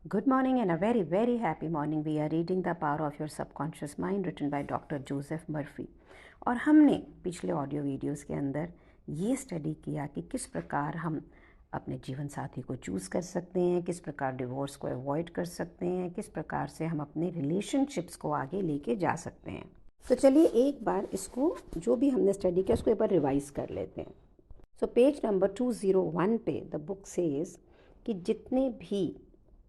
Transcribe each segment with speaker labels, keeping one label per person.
Speaker 1: Good morning and a very, very happy morning. We are reading The Power of Your Subconscious Mind written by Dr. Joseph Murphy. और हमने पिछले audio videos के अंदर ये study किया कि किस प्रकार हम अपने जीवन साथी को चूज़ कर सकते हैं, किस प्रकार डिवोर्स को अवॉइड कर सकते हैं, किस प्रकार से हम अपने रिलेशनशिप्स को आगे लेके जा सकते हैं। तो चलिए एक बार इसको जो भी हमने स्टडी किया उसको एक बार रिवाइज कर लेते हैं। सो पेज नंबर 201 पे द बुक सेज कि जितने भी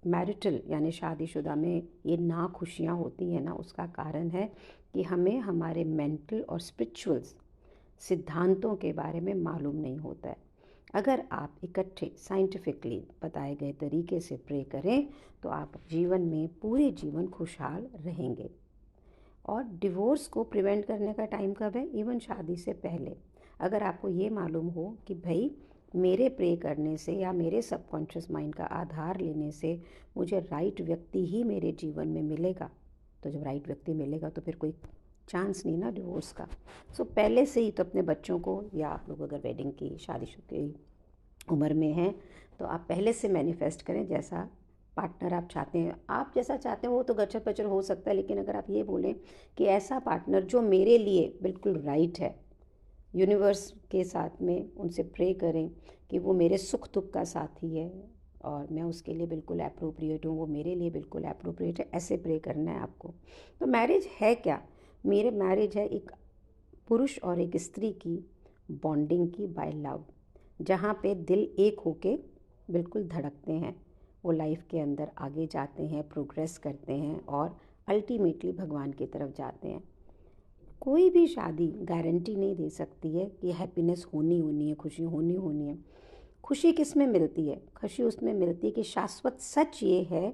Speaker 1: मैरिटल यानी शादीशुदा में ये ना खुशियाँ होती हैं ना, उसका कारण है कि हमें हमारे मेंटल और स्पिरिचुअल सिद्धांतों के बारे में मालूम नहीं होता है। अगर आप इकट्ठे साइंटिफिकली बताए गए तरीके से प्रे करें तो आप जीवन में पूरे जीवन खुशहाल रहेंगे। और डिवोर्स को प्रिवेंट करने का टाइम कब है? इवन शादी से पहले। अगर आपको ये मालूम हो कि भाई मेरे प्रे करने से या मेरे सबकॉन्शियस माइंड का आधार लेने से मुझे राइट व्यक्ति ही मेरे जीवन में मिलेगा, तो जब राइट व्यक्ति मिलेगा तो फिर कोई चांस नहीं ना डिवोर्स का। सो पहले से ही तो अपने बच्चों को, या आप लोग अगर वेडिंग की शादीशुदा की उम्र में हैं तो आप पहले से मैनिफेस्ट करें जैसा पार्टनर आप चाहते हैं। आप जैसा चाहते हैं वो तो गचर पचर हो सकता है, लेकिन अगर आप ये बोलें कि ऐसा पार्टनर जो मेरे लिए बिल्कुल राइट है, यूनिवर्स के साथ में उनसे प्रे करें कि वो मेरे सुख दुख का साथी है और मैं उसके लिए बिल्कुल अप्रोप्रिएट हूँ, वो मेरे लिए बिल्कुल अप्रोप्रिएट है, ऐसे प्रे करना है आपको। तो मैरिज है क्या? मेरे मैरिज है एक पुरुष और एक स्त्री की बॉन्डिंग की बाय लव, जहाँ पे दिल एक होके बिल्कुल धड़कते हैं, वो लाइफ के अंदर आगे जाते हैं, प्रोग्रेस करते हैं और अल्टीमेटली भगवान की तरफ जाते हैं। कोई भी शादी गारंटी नहीं दे सकती है कि हैप्पीनेस होनी है, खुशी होनी है। खुशी किस में मिलती है? खुशी उसमें मिलती है कि शाश्वत सच ये है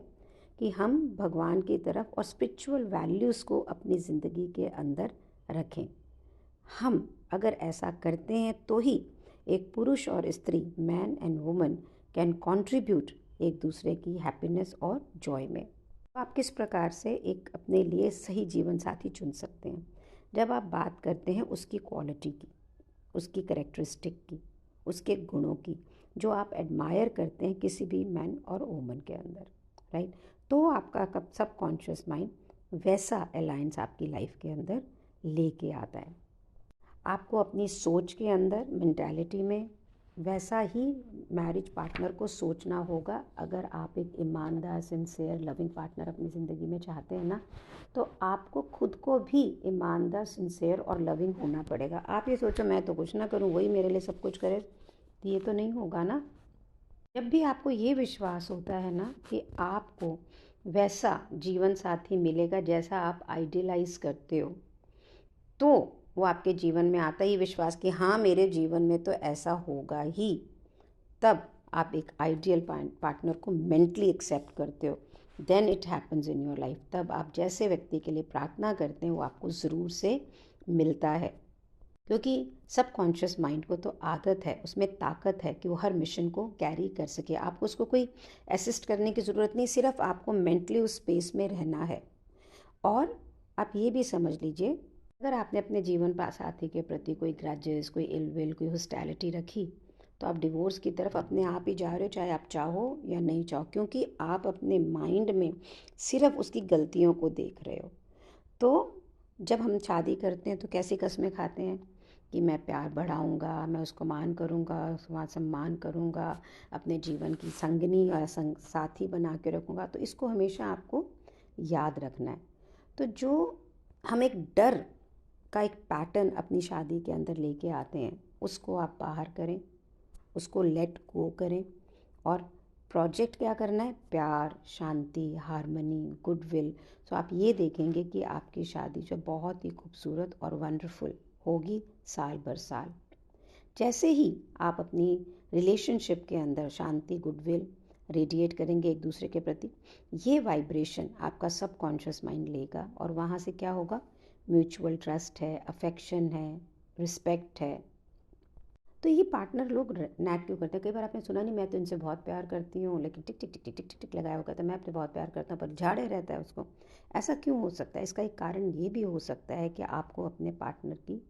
Speaker 1: कि हम भगवान की तरफ और स्पिरिचुअल वैल्यूज़ को अपनी ज़िंदगी के अंदर रखें। हम अगर ऐसा करते हैं तो ही एक पुरुष और स्त्री, man and woman, can contribute एक दूसरे की हैप्पीनेस और जॉय में। आप किस प्रकार से एक अपने लिए सही जीवन साथी चुन सकते हैं? जब आप बात करते हैं उसकी क्वालिटी की, उसकी कैरेक्टरिस्टिक की, उसके गुणों की, जो आप एडमायर करते हैं किसी भी मैन और वुमन के अंदर, राइट? तो आपका सबकॉन्शियस माइंड वैसा अलायंस आपकी लाइफ के अंदर लेके आता है। आपको अपनी सोच के अंदर, मेंटालिटी में वैसा ही मैरिज पार्टनर को सोचना होगा। अगर आप एक ईमानदार, सिंसियर, लविंग पार्टनर अपनी ज़िंदगी में चाहते हैं ना, तो आपको खुद को भी ईमानदार, सिंसियर और लविंग होना पड़ेगा। आप ये सोचो मैं तो कुछ ना करूँ, वही मेरे लिए सब कुछ करे, तो ये तो नहीं होगा ना। जब भी आपको ये विश्वास होता है ना कि आपको वैसा जीवन साथी मिलेगा जैसा आप आइडियलाइज करते हो, तो वो आपके जीवन में आता ही विश्वास कि हाँ मेरे जीवन में तो ऐसा होगा ही, तब आप एक आइडियल पार्टनर को मेंटली एक्सेप्ट करते हो। Then it happens in your life. तब आप जैसे व्यक्ति के लिए प्रार्थना करते हैं वो आपको ज़रूर से मिलता है, क्योंकि सबकॉन्शियस माइंड को तो आदत है, उसमें ताकत है कि वो हर मिशन को कैरी कर सके। आपको उसको कोई असिस्ट करने की ज़रूरत नहीं, सिर्फ आपको मेंटली उस स्पेस में रहना है। और आप ये भी समझ लीजिए, अगर आपने अपने जीवन साथी के प्रति कोई ग्रजेस, कोई इल विल, कोई हॉस्टिलिटी रखी, तो आप डिवोर्स की तरफ अपने आप ही जा रहे हो, चाहे आप चाहो या नहीं चाहो, क्योंकि आप अपने माइंड में सिर्फ उसकी गलतियों को देख रहे हो। तो जब हम शादी करते हैं तो कैसी कस्में खाते हैं कि मैं प्यार बढ़ाऊंगा, मैं उसको मान करूंगा, उसका सम्मान करूंगा, अपने जीवन की संगनी या साथी बना के रखूंगा। तो इसको हमेशा आपको याद रखना है। तो जो हम एक डर का एक पैटर्न अपनी शादी के अंदर लेके आते हैं, उसको आप बाहर करें, उसको लेट गो करें और प्रोजेक्ट क्या करना है? प्यार, शांति, हार्मनी, गुडविल। सो आप ये देखेंगे कि आपकी शादी जो बहुत ही खूबसूरत और वंडरफुल होगी साल भर साल। जैसे ही आप अपनी रिलेशनशिप के अंदर शांति, गुडविल रेडिएट करेंगे एक दूसरे के प्रति, ये वाइब्रेशन आपका सबकॉन्शियस माइंड लेगा और वहाँ से क्या होगा? म्यूचुअल ट्रस्ट है, अफेक्शन है, रिस्पेक्ट है। तो ये पार्टनर लोग नैक क्यों करते हैं? कई बार आपने सुना नहीं, मैं तो इनसे बहुत प्यार करती हूँ, लेकिन टिक टिक टिक टिक टिक टिक टिक लगाया होगा, तो मैं अपने बहुत प्यार करता हूँ, पर झाड़े रहता है उसको। ऐसा क्यों हो सकता है? इसका एक कारण ये भी हो सकता है कि आपको अपने पार्टनर की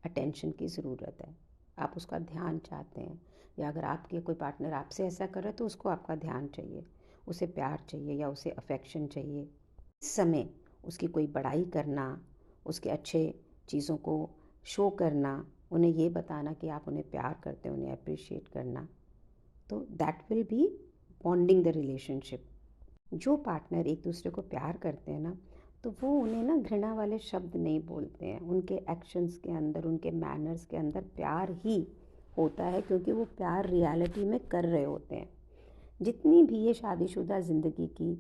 Speaker 1: अटेंशन की ज़रूरत है, आप उसका ध्यान चाहते हैं, या अगर आपके कोई पार्टनर आपसे ऐसा कर रहा है तो उसको आपका ध्यान चाहिए। उसे प्यार चाहिए या उसे अफेक्शन चाहिए। इस समय उसकी कोई बड़ाई करना, उसके अच्छे चीज़ों को शो करना, उन्हें ये बताना कि आप उन्हें प्यार करते हैं, उन्हें अप्रिशिएट करना, तो that will be bonding the relationship. जो पार्टनर एक दूसरे को प्यार करते हैं ना, तो वो उन्हें ना घृणा वाले शब्द नहीं बोलते हैं। उनके एक्शंस के अंदर, उनके मैनर्स के अंदर प्यार ही होता है, क्योंकि वो प्यार रियलिटी में कर रहे होते हैं। जितनी भी ये शादीशुदा ज़िंदगी की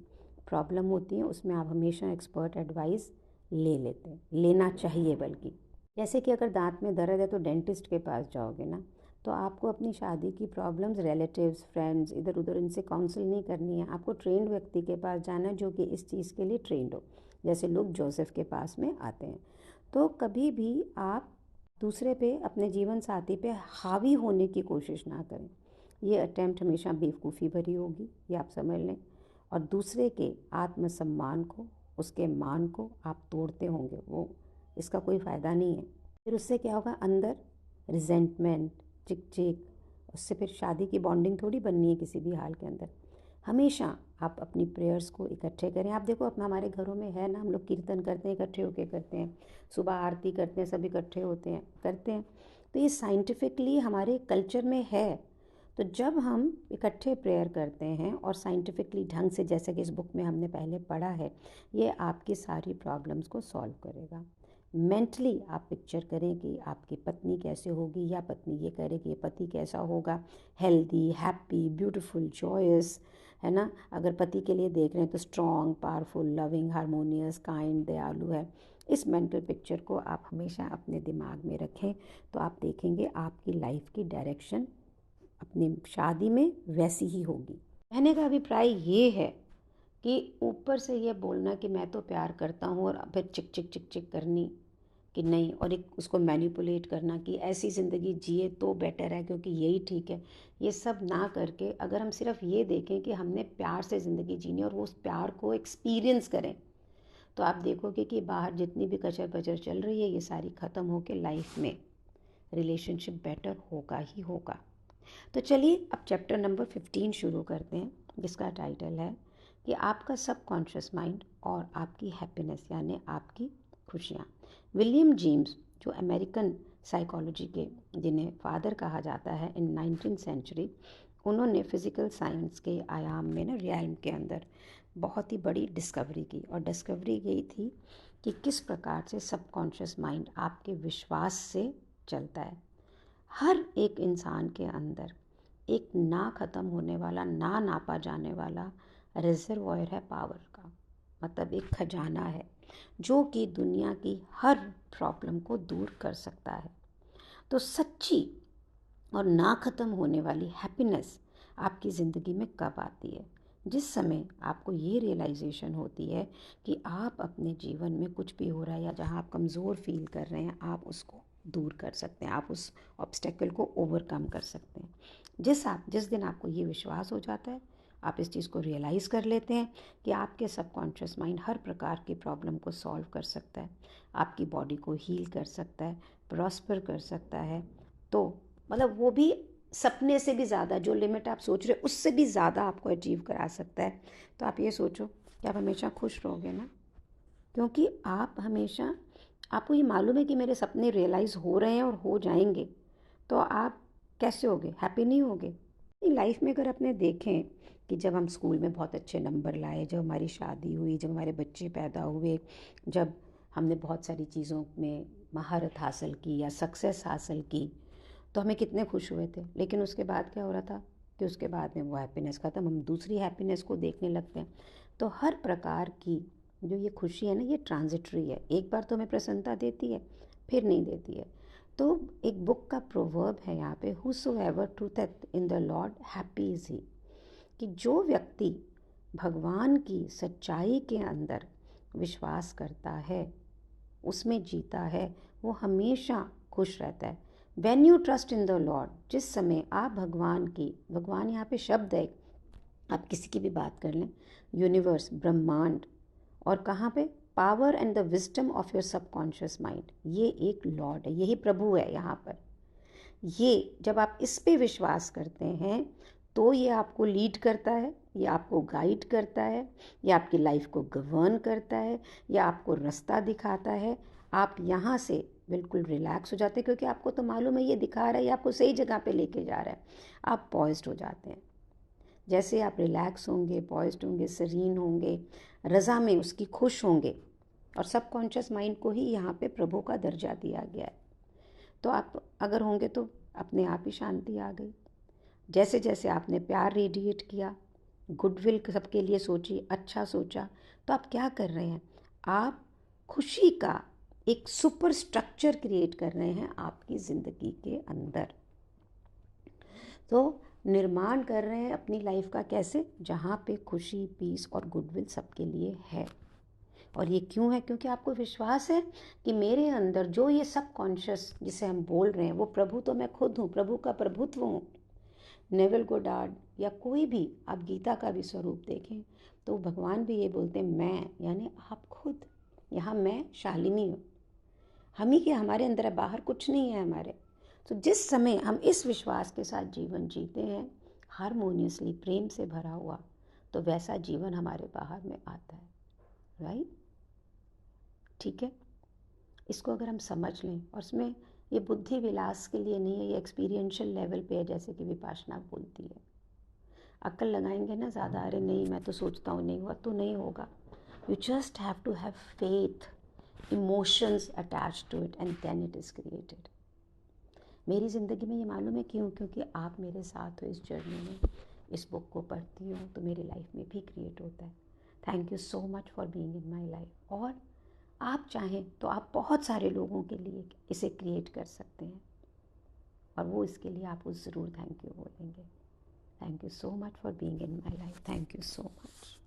Speaker 1: प्रॉब्लम होती है, उसमें आप हमेशा एक्सपर्ट एडवाइस ले लेते हैं, लेना चाहिए। बल्कि जैसे कि अगर दांत में दर्द है तो डेंटिस्ट के पास जाओगे ना, तो आपको अपनी शादी की प्रॉब्लम्स रिलेटिव्स, फ्रेंड्स, इधर उधर इनसे काउंसिल नहीं करनी है। आपको ट्रेंड व्यक्ति के पास जाना है, जो कि इस चीज़ के लिए ट्रेंड हो, जैसे लोग जोसेफ के पास में आते हैं। तो कभी भी आप दूसरे पे, अपने जीवन साथी पे हावी होने की कोशिश ना करें। ये अटेम्प्ट हमेशा बेवकूफ़ी भरी होगी, ये आप समझ लें। और दूसरे के आत्मसम्मान को, उसके मान को आप तोड़ते होंगे, वो इसका कोई फ़ायदा नहीं है। फिर उससे क्या होगा, अंदर रिजेंटमेंट, चिक चिक, उससे फिर शादी की बॉन्डिंग थोड़ी बननी है किसी भी हाल के अंदर। हमेशा आप अपनी प्रेयर्स को इकट्ठे करें। आप देखो, अपना हमारे घरों में है ना, हम लोग कीर्तन करते हैं, इकट्ठे होके करते हैं, सुबह आरती करते हैं, सब इकट्ठे होते हैं, करते हैं। तो ये साइंटिफिकली हमारे कल्चर में है। तो जब हम इकट्ठे प्रेयर करते हैं और साइंटिफिकली ढंग से, जैसे कि इस बुक में हमने पहले पढ़ा है, ये आपकी सारी प्रॉब्लम्स को सॉल्व करेगा। मेंटली आप पिक्चर करें कि आपकी पत्नी कैसे होगी, या पत्नी ये करे कि पति कैसा होगा, हेल्दी, हैप्पी, ब्यूटीफुल, जॉयस, है ना। अगर पति के लिए देख रहे हैं तो strong, powerful, loving, harmonious, kind, दयालु है। इस मेंटल पिक्चर को आप हमेशा अपने दिमाग में रखें, तो आप देखेंगे आपकी लाइफ की डायरेक्शन अपनी शादी में वैसी ही होगी। कहने का अभिप्राय ये है कि ऊपर से ये बोलना कि मैं तो प्यार करता हूँ, और फिर चिक चिक चिक चिक करनी कि नहीं, और एक उसको मैनिपुलेट करना कि ऐसी ज़िंदगी जिए तो बेटर है, क्योंकि यही ठीक है। ये सब ना करके अगर हम सिर्फ ये देखें कि हमने प्यार से ज़िंदगी जीनी और वो उस प्यार को एक्सपीरियंस करें, तो आप देखोगे कि बाहर जितनी भी कचर पचर चल रही है, ये सारी ख़त्म होकर लाइफ में रिलेशनशिप बेटर होगा ही होगा। तो चलिए अब चैप्टर नंबर 15 शुरू करते हैं, जिसका टाइटल है कि आपका सबकॉन्शियस माइंड और आपकी हैप्पीनेस, यानी आपकी खुशियाँ। विलियम जेम्स, जो अमेरिकन साइकोलॉजी के, जिन्हें फादर कहा जाता है इन 19th सेंचुरी, उन्होंने फिज़िकल साइंस के आयाम में ना, रियल्म के अंदर बहुत ही बड़ी डिस्कवरी की। और डिस्कवरी यही थी कि किस प्रकार से सबकॉन्शियस माइंड आपके विश्वास से चलता है। हर एक इंसान के अंदर एक ना ख़त्म होने वाला, ना नापा जाने वाला रिजर्वॉयर है पावर का, मतलब एक खजाना है, जो कि दुनिया की हर प्रॉब्लम को दूर कर सकता है। तो सच्ची और ना ख़त्म होने वाली हैप्पीनेस आपकी ज़िंदगी में कब आती है? जिस समय आपको ये रियलाइजेशन होती है कि आप अपने जीवन में कुछ भी हो रहा है, या जहाँ आप कमज़ोर फील कर रहे हैं, आप उसको दूर कर सकते हैं, आप उस ऑब्स्टेकल को ओवरकम कर सकते हैं। जिस दिन आपको ये विश्वास हो जाता है, आप इस चीज़ को रियलाइज़ कर लेते हैं कि आपके सबकॉन्शियस माइंड हर प्रकार की प्रॉब्लम को सॉल्व कर सकता है, आपकी बॉडी को हील कर सकता है, प्रॉस्पर कर सकता है, तो मतलब वो भी सपने से भी ज़्यादा, जो लिमिट आप सोच रहे हो उससे भी ज़्यादा आपको अचीव करा सकता है। तो आप ये सोचो कि आप हमेशा खुश रहोगे ना, क्योंकि आप हमेशा, आपको ये मालूम है कि मेरे सपने रियलाइज़ हो रहे हैं और हो जाएंगे, तो आप कैसे होगे? हैप्पी नहीं होगे। लाइफ में अगर अपने देखें कि जब हम स्कूल में बहुत अच्छे नंबर लाए, जब हमारी शादी हुई, जब हमारे बच्चे पैदा हुए, जब हमने बहुत सारी चीज़ों में महारत हासिल की या सक्सेस हासिल की, तो हमें कितने खुश हुए थे। लेकिन उसके बाद क्या हो रहा था कि उसके बाद में वो हैप्पीनेस ख़त्म, हम दूसरी हैप्पीनेस को देखने लगते हैं। तो हर प्रकार की जो ये खुशी है ना, ये ट्रांजिटरी है। एक बार तो हमें प्रसन्नता देती है, फिर नहीं देती है। तो एक बुक का प्रोवर्ब है यहाँ पे, whosoever trusteth in the Lord happy is he, कि जो व्यक्ति भगवान की सच्चाई के अंदर विश्वास करता है, उसमें जीता है, वो हमेशा खुश रहता है। When you trust in the Lord, जिस समय आप भगवान की, भगवान यहाँ पे शब्द है, आप किसी की भी बात कर लें, यूनिवर्स, ब्रह्मांड, और कहाँ पे, power and the wisdom of your subconscious mind, ये एक लॉर्ड है, यही प्रभु है यहाँ पर। ये जब आप इस पे विश्वास करते हैं, तो ये आपको लीड करता है, ये आपको गाइड करता है, ये आपकी लाइफ को गवर्न करता है, ये आपको रास्ता दिखाता है। आप यहाँ से बिल्कुल रिलैक्स हो जाते हैं क्योंकि आपको तो मालूम है ये दिखा रहा है, ये आपको सही जगह पे लेके जा रहा है। आप पॉइज्ड हो जाते हैं। जैसे आप रिलैक्स होंगे, पॉइज्ड होंगे, सीरीन होंगे, रज़ा में उसकी खुश होंगे। और सबकॉन्शियस माइंड को ही यहाँ पे प्रभु का दर्जा दिया गया है। तो आप अगर होंगे तो अपने आप ही शांति आ गई। जैसे जैसे आपने प्यार रेडिएट किया, गुडविल सबके लिए सोची, अच्छा सोचा, तो आप क्या कर रहे हैं? आप खुशी का एक सुपर स्ट्रक्चर क्रिएट कर रहे हैं आपकी ज़िंदगी के अंदर। तो निर्माण कर रहे हैं अपनी लाइफ का, कैसे? जहाँ पे खुशी, पीस और गुडविल सबके लिए है। और ये क्यों है? क्योंकि आपको विश्वास है कि मेरे अंदर जो ये सब कॉन्शियस जिसे हम बोल रहे हैं वो प्रभु तो मैं खुद हूँ, प्रभु का प्रभुत्व हूँ। नेविल गोडार्ड या कोई भी आप गीता का भी स्वरूप देखें तो भगवान भी ये बोलते हैं मैं, यानी आप खुद। यहाँ मैं शालिनी हूँ, हम ही के हमारे अंदर है, बाहर कुछ नहीं है हमारे। तो जिस समय हम इस विश्वास के साथ जीवन जीते हैं, हारमोनियसली, प्रेम से भरा हुआ, तो वैसा जीवन हमारे बाहर में आता है। राइट? ठीक है, इसको अगर हम समझ लें, और इसमें ये बुद्धि विलास के लिए नहीं है, ये एक्सपीरियंशियल लेवल पे है, जैसे कि विपाशना बोलती है। अक्ल लगाएंगे ना ज़्यादा, अरे नहीं मैं तो सोचता हूँ नहीं हुआ, तो नहीं होगा। You just have to have faith, emotions attach to it, and then it is created. मेरी ज़िंदगी में ये मालूम है क्यों? क्योंकि आप मेरे साथ हो इस जर्नी में। इस बुक को पढ़ती हूँ तो मेरी लाइफ में भी क्रिएट होता है। Thank you so much for being in my life. और आप चाहें तो आप बहुत सारे लोगों के लिए इसे क्रिएट कर सकते हैं, और वो इसके लिए आपको ज़रूर थैंक यू बोलेंगे। Thank you so much for being in my life. Thank you so much.